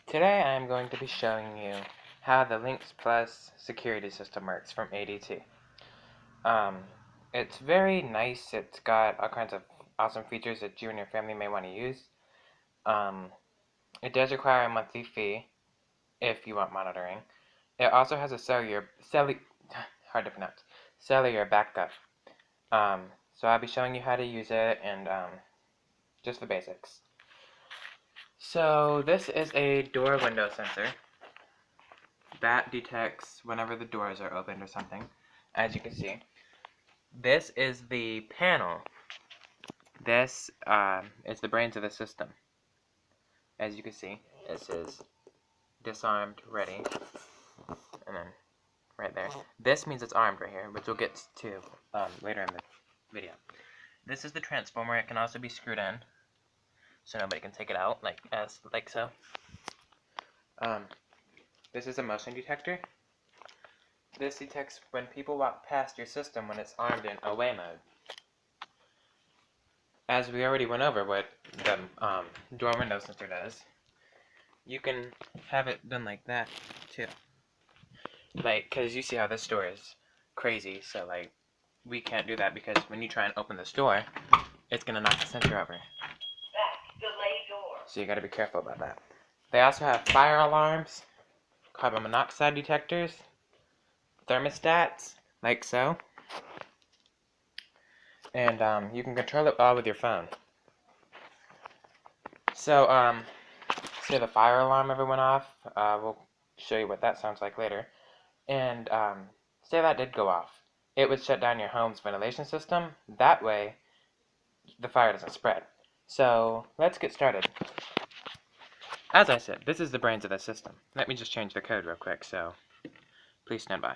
Today I am going to be showing you how the Lynx Plus security system works from A to T. It's very nice. It's got all kinds of awesome features that you and your family may want to use. It does require a monthly fee if you want monitoring. It also has a cellular backup. So I'll be showing you how to use it and just the basics. So this is a door window sensor that detects whenever the doors are opened or something, as you can see. This is the panel. This is the brains of the system. As you can see, it says disarmed, ready, and then right there. This means it's armed right here, which we'll get to later in the video. This is the transformer. It can also be screwed in, so nobody can take it out like so. This is a motion detector. This detects when people walk past your system when it's armed in away mode. As we already went over what the door window sensor does, you can have it done like that too. Like, cause you see how this door is crazy, so like we can't do that because when you try and open this door, it's gonna knock the sensor over. So you gotta be careful about that. They also have fire alarms, carbon monoxide detectors, thermostats, like so. And you can control it all with your phone. So, say the fire alarm ever went off, we'll show you what that sounds like later. And say that did go off. It would shut down your home's ventilation system. That way, the fire doesn't spread. So, let's get started. As I said, this is the brains of the system. Let me just change the code real quick, so please stand by.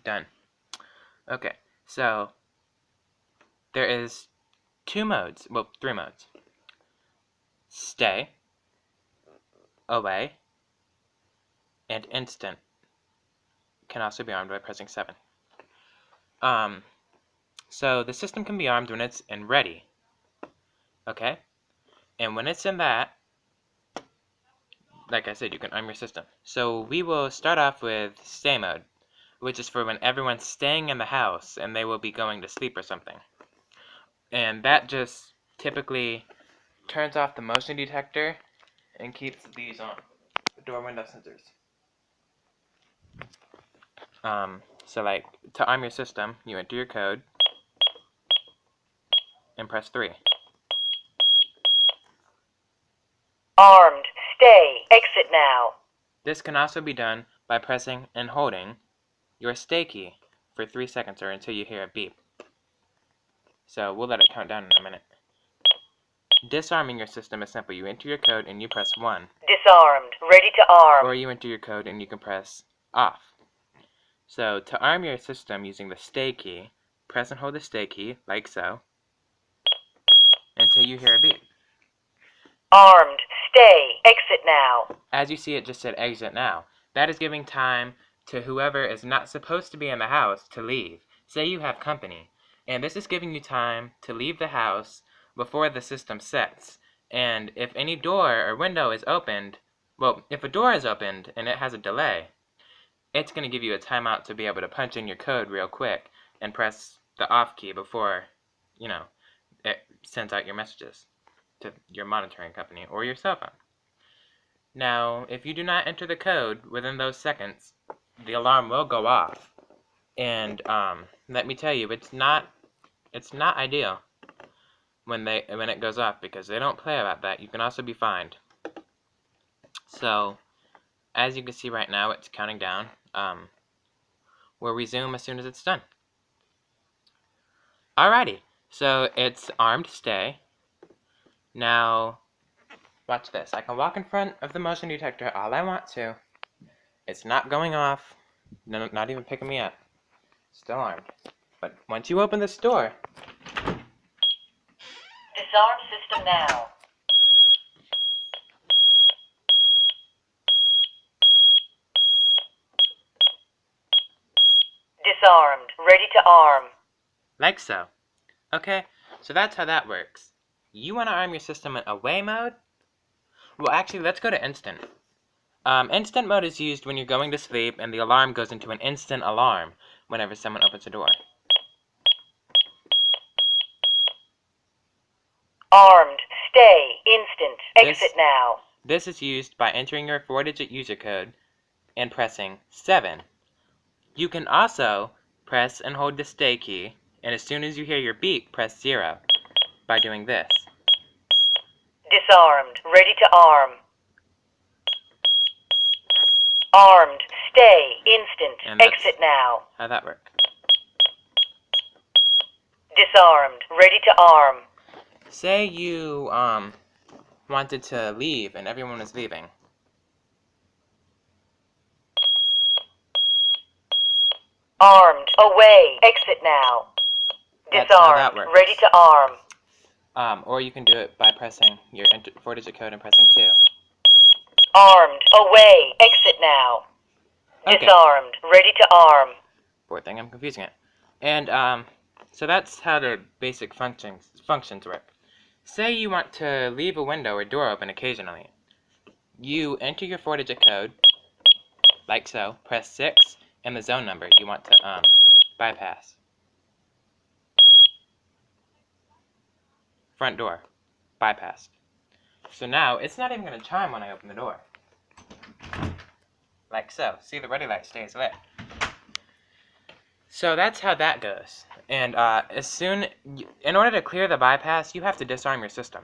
Done. Okay, so there is three modes. Stay, away, and instant. Can also be armed by pressing 7. So the system can be armed when it's in ready. Okay? And when it's in that, like I said, you can arm your system. So we will start off with stay mode, which is for when everyone's staying in the house and they will be going to sleep or something. And that just typically turns off the motion detector and keeps these on, the door window sensors. So like, to arm your system, you enter your code and press 3. Armed. Stay. Exit now. This can also be done by pressing and holding your stay key for 3 seconds or until you hear a beep. So we'll let it count down in a minute. Disarming your system is simple. You enter your code and you press 1. Disarmed. Ready to arm. Or you enter your code and you can press off. So to arm your system using the stay key, press and hold the stay key, like so, until you hear a beep. Armed. Stay. Exit now. As you see, it just said exit now. That is giving time to whoever is not supposed to be in the house to leave. Say you have company, and this is giving you time to leave the house before the system sets. And if any door or window is opened, well, if a door is opened and it has a delay, it's going to give you a timeout to be able to punch in your code real quick and press the off key before, it sends out your messages to your monitoring company or your cell phone. Now, if you do not enter the code within those seconds, the alarm will go off. And let me tell you, it's not ideal when it goes off, because they don't play about that. You can also be fined. So, as you can see right now, it's counting down. We'll resume as soon as it's done. Alrighty, so it's armed stay. Now, watch this. I can walk in front of the motion detector all I want to. It's not going off. No, not even picking me up. Still armed. But once you open this door... Disarm system now. Disarmed. Ready to arm. Like so. Okay, so that's how that works. You want to arm your system in away mode? Well, actually, let's go to instant. Instant mode is used when you're going to sleep and the alarm goes into an instant alarm whenever someone opens the door. Armed. Stay. Instant. Exit now. This is used by entering your 4-digit user code and pressing 7. You can also press and hold the stay key, and as soon as you hear your beep, press 0 by doing this. Disarmed. Ready to arm. Armed. Stay. Instant. And that's Exit now. how that works. Disarmed. Ready to arm. Say you wanted to leave and everyone was leaving. Armed. Away. Exit now. That's how that Disarmed. works. Ready to arm. Or you can do it by pressing your 4-digit code and pressing 2. Armed. Away. Exit now. Okay. Disarmed. Ready to arm. Poor thing, I'm confusing it. And so that's how the basic functions work. Say you want to leave a window or door open occasionally. You enter your 4-digit code, like so, press 6, and the zone number you want to bypass. Front door, bypassed. So now, it's not even going to chime when I open the door. Like so. See, the ready light stays lit. So that's how that goes. And in order to clear the bypass, you have to disarm your system.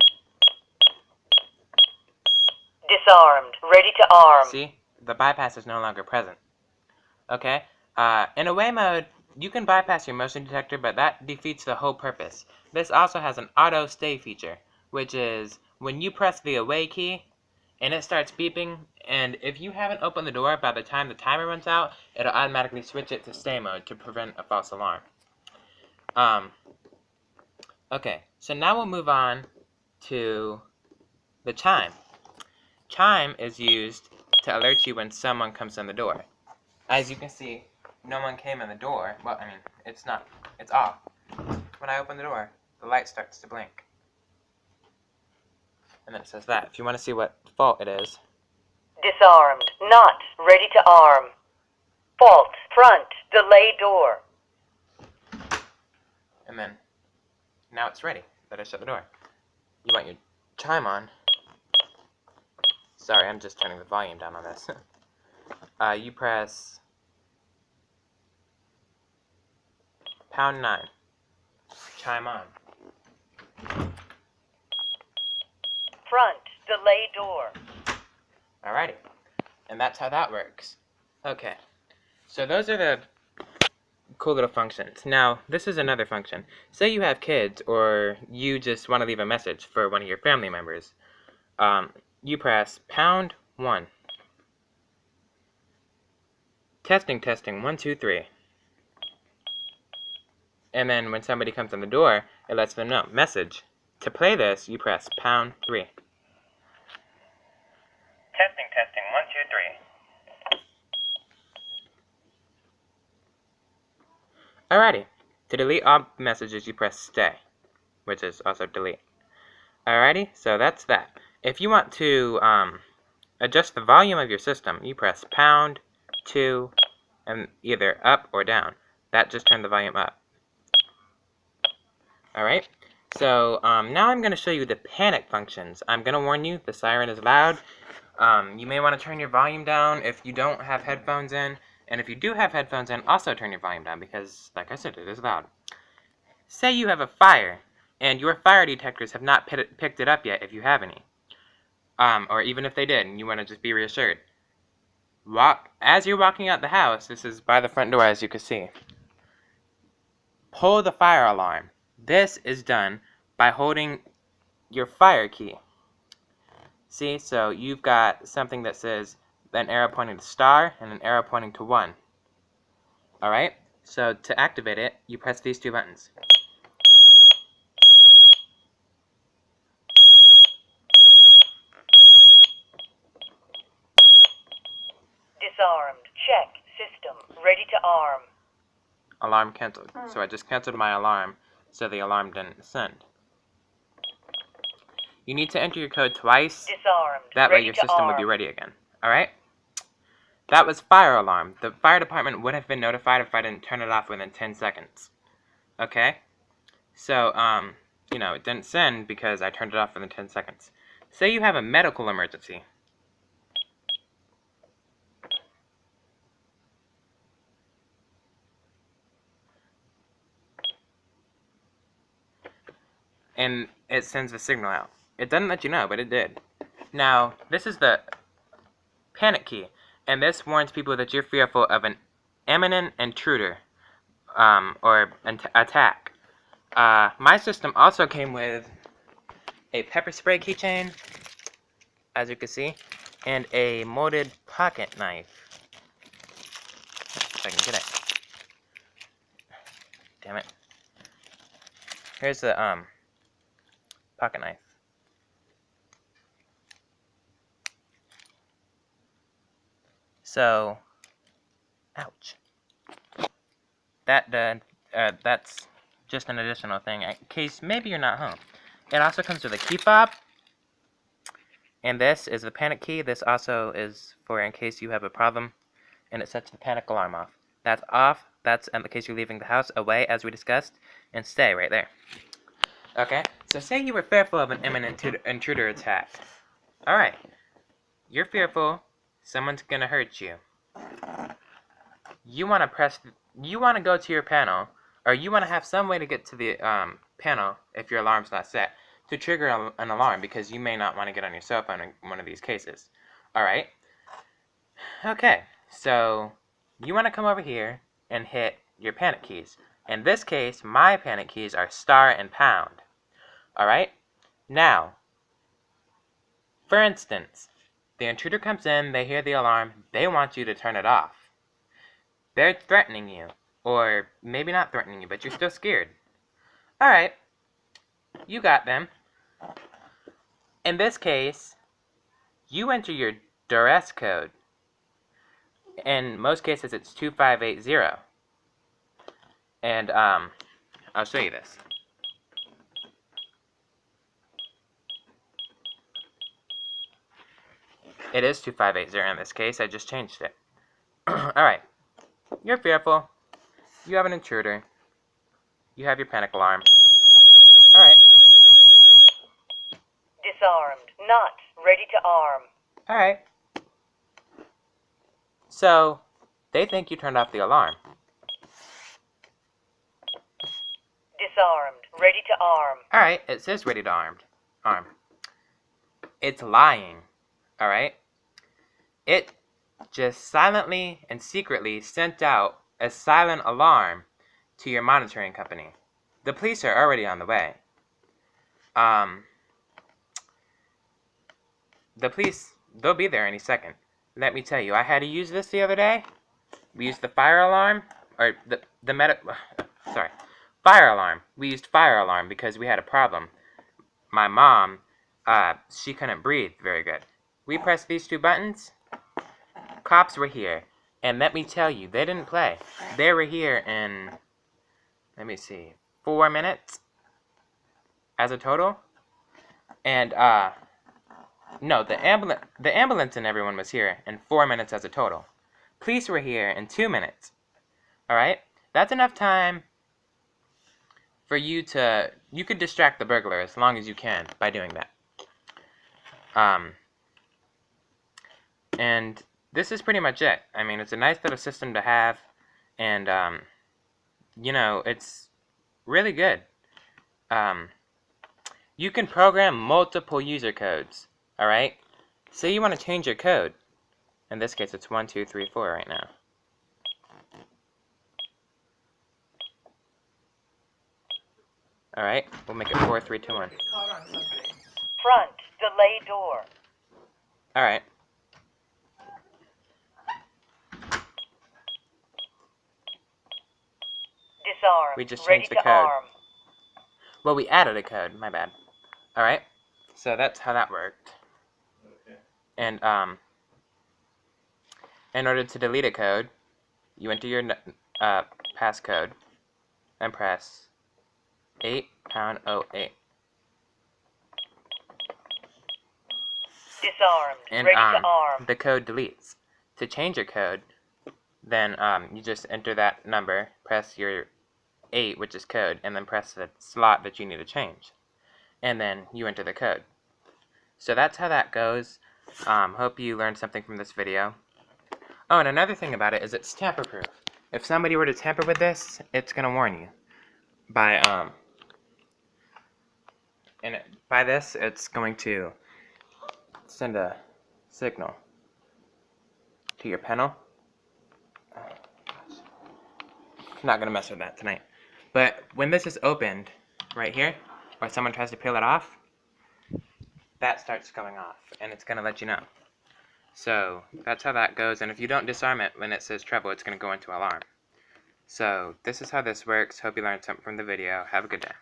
Disarmed. Ready to arm. See? The bypass is no longer present. Okay? In away mode, you can bypass your motion detector, but that defeats the whole purpose. This also has an auto stay feature, which is when you press the away key and it starts beeping, and if you haven't opened the door by the time the timer runs out, it'll automatically switch it to stay mode to prevent a false alarm. Okay, so now we'll move on to the chime. Chime is used to alert you when someone comes in the door. As you can see, no one came in the door. Well, I mean, it's off. When I open the door, the light starts to blink. And then it says that. If you want to see what fault it is. Disarmed. Not. Ready to arm. Fault. Front. Delay door. And then, now it's ready that I shut the door. You want your chime on. Sorry, I'm just turning the volume down on this. You press #9. Chime on. Front. Delay door. Alrighty. And that's how that works. Okay. So those are the cool little functions. Now, this is another function. Say you have kids, or you just want to leave a message for one of your family members. You press #1. Testing, testing, 1, 2, 3. And then when somebody comes on the door, it lets them know. Message. To play this, you press #3. Testing, testing, 1, 2, 3. Alrighty. To delete all messages, you press stay, which is also delete. Alrighty, so that's that. If you want to adjust the volume of your system, you press #2 and either up or down. That just turned the volume up. Alright, so now I'm going to show you the panic functions. I'm going to warn you, the siren is loud. You may want to turn your volume down if you don't have headphones in. And if you do have headphones in, also turn your volume down because, like I said, it is loud. Say you have a fire, and your fire detectors have not picked it up yet if you have any. Or even if they did, and you want to just be reassured. As you're walking out the house, this is by the front door as you can see. Pull the fire alarm. This is done by holding your fire key. See, so you've got something that says an arrow pointing to star and an arrow pointing to 1. Alright, so to activate it, you press these 2 buttons. Disarmed. Check. System. Ready to arm. Alarm canceled. So I just canceled my alarm so the alarm didn't send. You need to enter your code twice. Disarmed. That way Ready your to system will arm. be ready again. Alright? That was fire alarm. The fire department would have been notified if I didn't turn it off within 10 seconds. Okay? So, you know, it didn't send because I turned it off within 10 seconds. Say you have a medical emergency. And it sends a signal out. It doesn't let you know, but it did. Now, this is the panic key, and this warns people that you're fearful of an imminent intruder, or attack. My system also came with a pepper spray keychain, as you can see, and a molded pocket knife. If I can get it. Damn it. Here's the pocket knife. So, ouch. That's just an additional thing in case maybe you're not home. It also comes with a key fob, and this is the panic key. This also is for in case you have a problem, and it sets the panic alarm off. That's off. That's in the case you're leaving the house, away, as we discussed, and stay right there. Okay, so say you were fearful of an imminent intruder attack. Alright, you're fearful someone's gonna hurt you. You want to go to your panel, or you want to have some way to get to the panel if your alarm's not set, to trigger an alarm, because you may not want to get on your cell phone in one of these cases. Alright? Okay, so you want to come over here and hit your panic keys. In this case, my panic keys are star and pound. Alright? Now, for instance, the intruder comes in, they hear the alarm, they want you to turn it off. They're threatening you, or maybe not threatening you, but you're still scared. Alright, you got them. In this case, you enter your duress code. In most cases, it's 2580. And, I'll show you this. It is 2580 in this case, I just changed it. Alright, you're fearful. You have an intruder. You have your panic alarm. Alright. Disarmed. Not ready to arm. Alright. So, they think you turned off the alarm. Disarmed. Ready to arm. Alright, it says ready to arm. It's lying. Alright? It just silently and secretly sent out a silent alarm to your monitoring company. The police are already on the way. The police, they'll be there any second. Let me tell you, I had to use this the other day. We used the fire alarm, or fire alarm. We used fire alarm because we had a problem. My mom, she couldn't breathe very good. We pressed these two buttons. Cops were here, and let me tell you, they didn't play. They were here in, let me see, 4 minutes as a total. And no, the ambulance and everyone was here in 4 minutes as a total. Police were here in 2 minutes. All right, that's enough time for you could distract the burglar as long as you can by doing that. And this is pretty much it. I mean, it's a nice little system to have, and, you know, it's really good. You can program multiple user codes, alright? Say you want to change your code. In this case, it's 1, 2, 3, 4 right now. Alright, we'll make it 4, 3, 2, 1. Front. Delay door. Alright. Disarmed. We just Ready changed the to code. arm. Well, we added a code, my bad. Alright, so that's how that worked. And, in order to delete a code, you enter your passcode and press 8#08. Disarmed. And Ready to arm. the code deletes. To change your code, then you just enter that number, press your 8, which is code, and then press the slot that you need to change. And then you enter the code. So that's how that goes. Hope you learned something from this video. Oh, and another thing about it is it's tamper-proof. If somebody were to tamper with this, it's going to warn you. By this, it's going to send a signal to your panel. I'm not going to mess with that tonight. But when this is opened, right here, or someone tries to peel it off, that starts going off, and it's going to let you know. So that's how that goes, and if you don't disarm it when it says trouble, it's going to go into alarm. So this is how this works. Hope you learned something from the video. Have a good day.